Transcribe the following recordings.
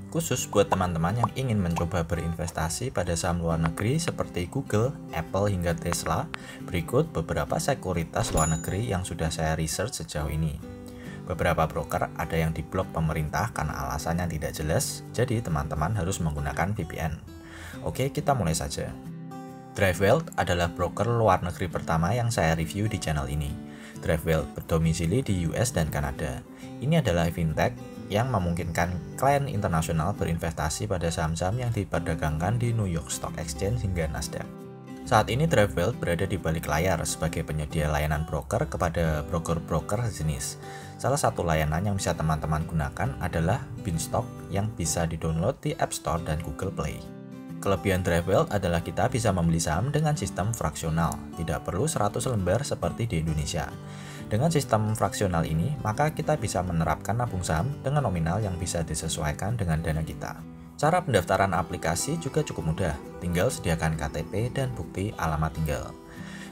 Khusus buat teman-teman yang ingin mencoba berinvestasi pada saham luar negeri seperti Google, Apple, hingga Tesla, berikut beberapa sekuritas luar negeri yang sudah saya research sejauh ini. Beberapa broker ada yang diblok pemerintah karena alasannya tidak jelas, jadi teman-teman harus menggunakan VPN. Oke, kita mulai saja. DriveWealth adalah broker luar negeri pertama yang saya review di channel ini. DriveWealth berdomisili di US dan Kanada. Ini adalah fintech yang memungkinkan klien internasional berinvestasi pada saham-saham yang diperdagangkan di New York Stock Exchange hingga Nasdaq. Saat ini DriveWealth berada di balik layar sebagai penyedia layanan broker kepada broker-broker sejenis. Salah satu layanan yang bisa teman-teman gunakan adalah Beanstalk yang bisa didownload di App Store dan Google Play. Kelebihan DriveWealth adalah kita bisa membeli saham dengan sistem fraksional, tidak perlu 100 lembar seperti di Indonesia. Dengan sistem fraksional ini, maka kita bisa menerapkan nabung saham dengan nominal yang bisa disesuaikan dengan dana kita. Cara pendaftaran aplikasi juga cukup mudah, tinggal sediakan KTP dan bukti alamat tinggal.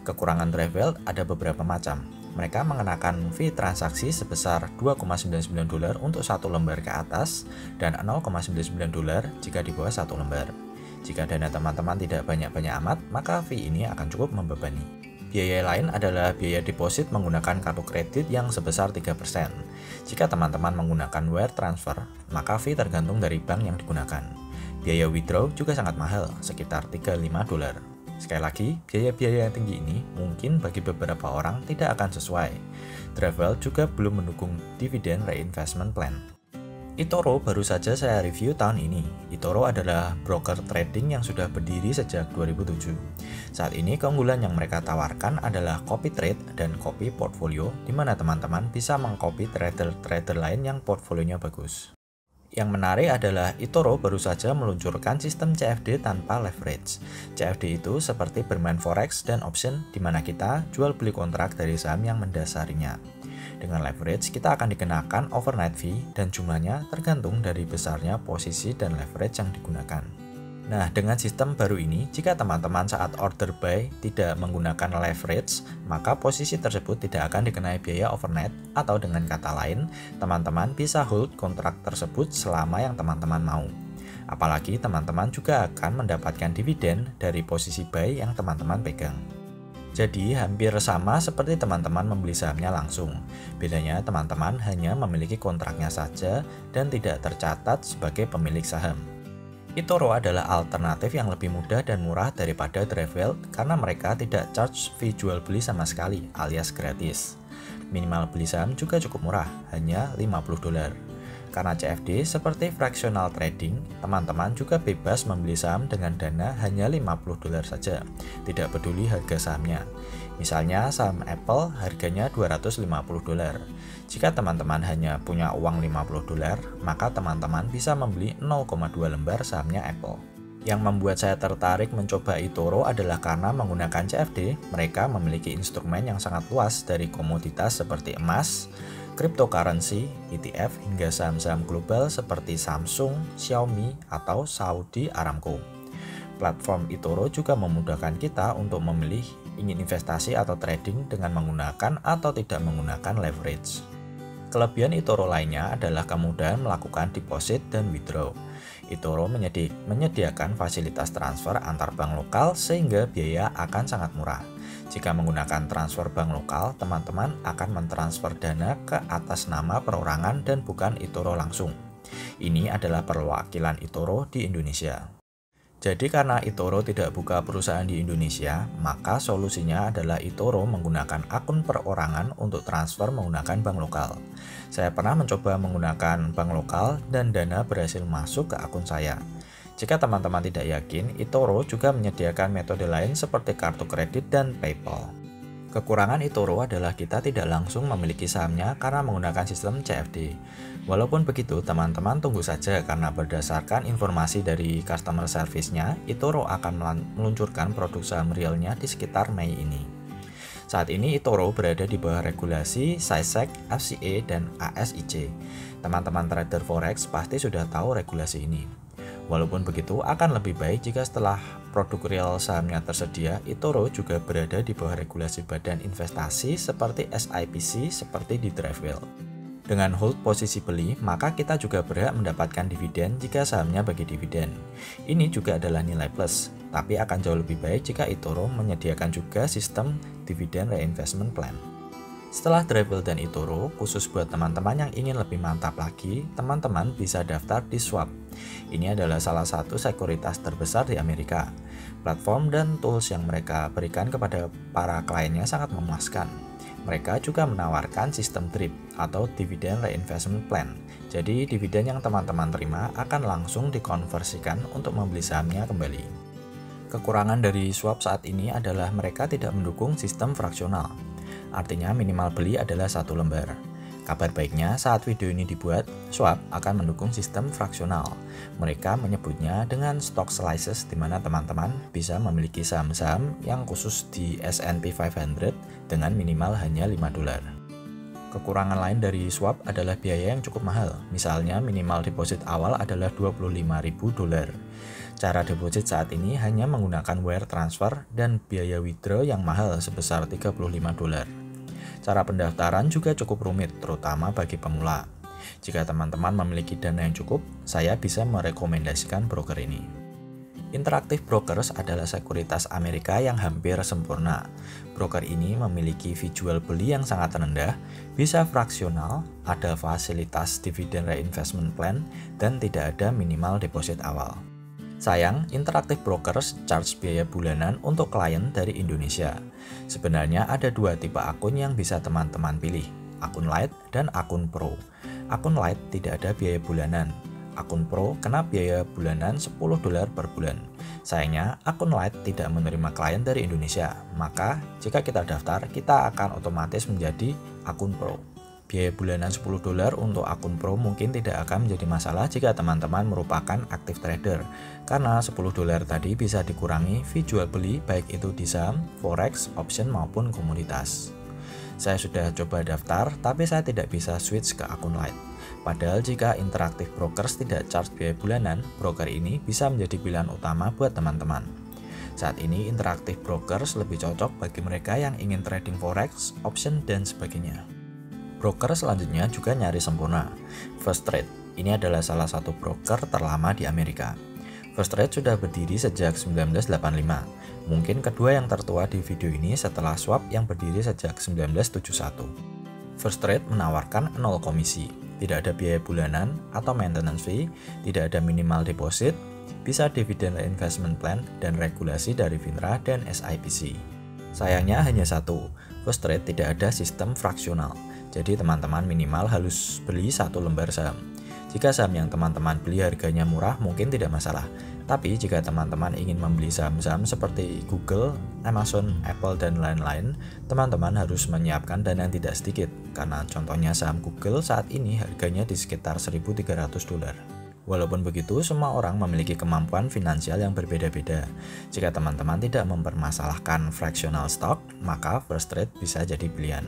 Kekurangan DriveWealth ada beberapa macam. Mereka mengenakan fee transaksi sebesar $2,99 untuk 1 lembar ke atas dan $0,99 jika di bawah 1 lembar. Jika dana teman-teman tidak banyak-banyak amat, maka fee ini akan cukup membebani. Biaya lain adalah biaya deposit menggunakan kartu kredit yang sebesar 3%. Jika teman-teman menggunakan wire transfer, maka fee tergantung dari bank yang digunakan. Biaya withdraw juga sangat mahal, sekitar $35. Sekali lagi, biaya-biaya yang tinggi ini mungkin bagi beberapa orang tidak akan sesuai. DriveWealth juga belum mendukung dividend reinvestment plan. eToro baru saja saya review tahun ini. eToro adalah broker trading yang sudah berdiri sejak 2007. Saat ini keunggulan yang mereka tawarkan adalah copy trade dan copy portfolio, di mana teman-teman bisa mengcopy trader-trader lain yang portfolionya bagus. Yang menarik adalah eToro baru saja meluncurkan sistem CFD tanpa leverage. CFD itu seperti bermain forex dan option, di mana kita jual beli kontrak dari saham yang mendasarinya. Dengan leverage, kita akan dikenakan overnight fee dan jumlahnya tergantung dari besarnya posisi dan leverage yang digunakan. Nah, dengan sistem baru ini, jika teman-teman saat order buy tidak menggunakan leverage, maka posisi tersebut tidak akan dikenai biaya overnight, atau dengan kata lain, teman-teman bisa hold kontrak tersebut selama yang teman-teman mau. Apalagi teman-teman juga akan mendapatkan dividen dari posisi buy yang teman-teman pegang. Jadi hampir sama seperti teman-teman membeli sahamnya langsung. Bedanya teman-teman hanya memiliki kontraknya saja dan tidak tercatat sebagai pemilik saham. eToro adalah alternatif yang lebih mudah dan murah daripada DriveWealth karena mereka tidak charge fee jual beli sama sekali alias gratis. Minimal beli saham juga cukup murah, hanya $50. Karena CFD seperti fractional trading, teman-teman juga bebas membeli saham dengan dana hanya $50 saja, tidak peduli harga sahamnya. Misalnya saham Apple harganya $250. Jika teman-teman hanya punya uang $50, maka teman-teman bisa membeli 0,2 lembar sahamnya Apple. Yang membuat saya tertarik mencoba eToro adalah karena menggunakan CFD, mereka memiliki instrumen yang sangat luas dari komoditas seperti emas, cryptocurrency, ETF, hingga saham-saham global seperti Samsung, Xiaomi, atau Saudi Aramco. Platform eToro juga memudahkan kita untuk memilih ingin investasi atau trading dengan menggunakan atau tidak menggunakan leverage. Kelebihan eToro lainnya adalah kemudahan melakukan deposit dan withdraw. eToro menyediakan fasilitas transfer antar bank lokal sehingga biaya akan sangat murah. Jika menggunakan transfer bank lokal, teman-teman akan mentransfer dana ke atas nama perorangan dan bukan eToro langsung. Ini adalah perwakilan eToro di Indonesia. Jadi karena eToro tidak buka perusahaan di Indonesia, maka solusinya adalah eToro menggunakan akun perorangan untuk transfer menggunakan bank lokal. Saya pernah mencoba menggunakan bank lokal dan dana berhasil masuk ke akun saya. Jika teman-teman tidak yakin, eToro juga menyediakan metode lain seperti kartu kredit dan PayPal. Kekurangan eToro adalah kita tidak langsung memiliki sahamnya karena menggunakan sistem CFD. Walaupun begitu, teman-teman tunggu saja karena berdasarkan informasi dari customer service-nya, eToro akan meluncurkan produk saham realnya di sekitar Mei ini. Saat ini eToro berada di bawah regulasi SISEC, FCA, dan ASIC. Teman-teman trader forex pasti sudah tahu regulasi ini. Walaupun begitu, akan lebih baik jika setelah produk real sahamnya tersedia, eToro juga berada di bawah regulasi badan investasi seperti SIPC seperti di DriveWealth. Dengan hold posisi beli, maka kita juga berhak mendapatkan dividen jika sahamnya bagi dividen. Ini juga adalah nilai plus, tapi akan jauh lebih baik jika eToro menyediakan juga sistem dividen reinvestment plan. Setelah Dribble dan eToro, khusus buat teman-teman yang ingin lebih mantap lagi, teman-teman bisa daftar di Swap. Ini adalah salah satu sekuritas terbesar di Amerika. Platform dan tools yang mereka berikan kepada para kliennya sangat memuaskan. Mereka juga menawarkan sistem DRIP atau Dividend Reinvestment Plan. Jadi dividen yang teman-teman terima akan langsung dikonversikan untuk membeli sahamnya kembali. Kekurangan dari Swap saat ini adalah mereka tidak mendukung sistem fraksional. Artinya minimal beli adalah 1 lembar. Kabar baiknya saat video ini dibuat, Swap akan mendukung sistem fraksional. Mereka menyebutnya dengan stock slices di mana teman-teman bisa memiliki saham-saham yang khusus di S&P 500 dengan minimal hanya $5. Kekurangan lain dari Swap adalah biaya yang cukup mahal. Misalnya minimal deposit awal adalah $25.000. Cara deposit saat ini hanya menggunakan wire transfer dan biaya withdraw yang mahal sebesar $35. Cara pendaftaran juga cukup rumit, terutama bagi pemula. Jika teman-teman memiliki dana yang cukup, saya bisa merekomendasikan broker ini. Interactive Brokers adalah sekuritas Amerika yang hampir sempurna. Broker ini memiliki fee jual beli yang sangat rendah, bisa fraksional, ada fasilitas dividend reinvestment plan, dan tidak ada minimal deposit awal. Sayang, Interactive Brokers charge biaya bulanan untuk klien dari Indonesia. Sebenarnya ada 2 tipe akun yang bisa teman-teman pilih, akun Lite dan akun Pro. Akun Lite tidak ada biaya bulanan. Akun Pro kena biaya bulanan $10 per bulan. Sayangnya, akun Lite tidak menerima klien dari Indonesia, maka jika kita daftar, kita akan otomatis menjadi akun Pro. Biaya bulanan $10 untuk akun Pro mungkin tidak akan menjadi masalah jika teman-teman merupakan active trader, karena $10 tadi bisa dikurangi fee jual beli baik itu di saham, forex, option maupun komoditas. Saya sudah coba daftar, tapi saya tidak bisa switch ke akun Lite. Padahal jika Interactive Brokers tidak charge biaya bulanan, broker ini bisa menjadi pilihan utama buat teman-teman. Saat ini Interactive Brokers lebih cocok bagi mereka yang ingin trading forex, option, dan sebagainya. Broker selanjutnya juga nyaris sempurna. First Trade, ini adalah salah satu broker terlama di Amerika. First Trade sudah berdiri sejak 1985. Mungkin kedua yang tertua di video ini setelah Swap yang berdiri sejak 1971. First Trade menawarkan 0 komisi, tidak ada biaya bulanan atau maintenance fee, tidak ada minimal deposit, bisa dividend reinvestment plan, dan regulasi dari FINRA dan SIPC. Sayangnya hanya satu, First Trade tidak ada sistem fraksional. Jadi teman-teman minimal harus beli 1 lembar saham. Jika saham yang teman-teman beli harganya murah mungkin tidak masalah. Tapi jika teman-teman ingin membeli saham-saham seperti Google, Amazon, Apple, dan lain-lain, teman-teman harus menyiapkan dana yang tidak sedikit. Karena contohnya saham Google saat ini harganya di sekitar $1.300. Walaupun begitu, semua orang memiliki kemampuan finansial yang berbeda-beda. Jika teman-teman tidak mempermasalahkan fractional stock, maka First Trade bisa jadi pilihan.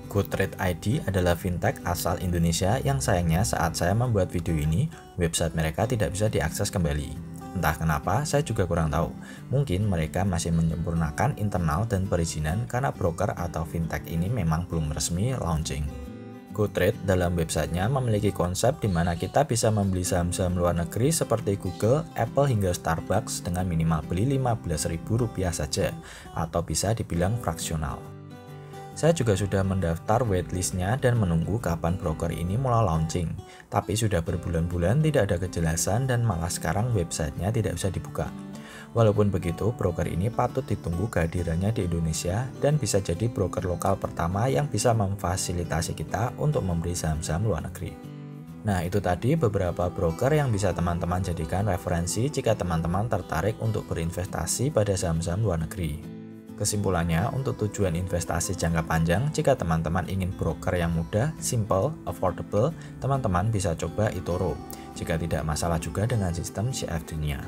GoTrade ID adalah fintech asal Indonesia yang sayangnya saat saya membuat video ini, website mereka tidak bisa diakses kembali. Entah kenapa, saya juga kurang tahu. Mungkin mereka masih menyempurnakan internal dan perizinan karena broker atau fintech ini memang belum resmi launching. GoTrade dalam websitenya memiliki konsep di mana kita bisa membeli saham-saham luar negeri seperti Google, Apple, hingga Starbucks dengan minimal beli Rp15.000 saja, atau bisa dibilang fraksional. Saya juga sudah mendaftar waitlistnya dan menunggu kapan broker ini mulai launching. Tapi sudah berbulan-bulan tidak ada kejelasan dan malah sekarang websitenya tidak bisa dibuka. Walaupun begitu, broker ini patut ditunggu kehadirannya di Indonesia dan bisa jadi broker lokal pertama yang bisa memfasilitasi kita untuk membeli saham-saham luar negeri. Nah, itu tadi beberapa broker yang bisa teman-teman jadikan referensi jika teman-teman tertarik untuk berinvestasi pada saham-saham luar negeri. Kesimpulannya, untuk tujuan investasi jangka panjang, jika teman-teman ingin broker yang mudah, simple, affordable, teman-teman bisa coba eToro. Jika tidak masalah juga dengan sistem CFD-nya.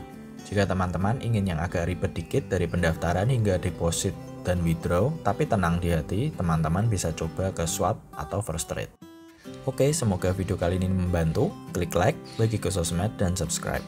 Jika teman-teman ingin yang agak ribet dikit dari pendaftaran hingga deposit dan withdraw, tapi tenang di hati, teman-teman bisa coba ke Swap atau First Trade. Oke, semoga video kali ini membantu. Klik like, bagi ke sosmed, dan subscribe.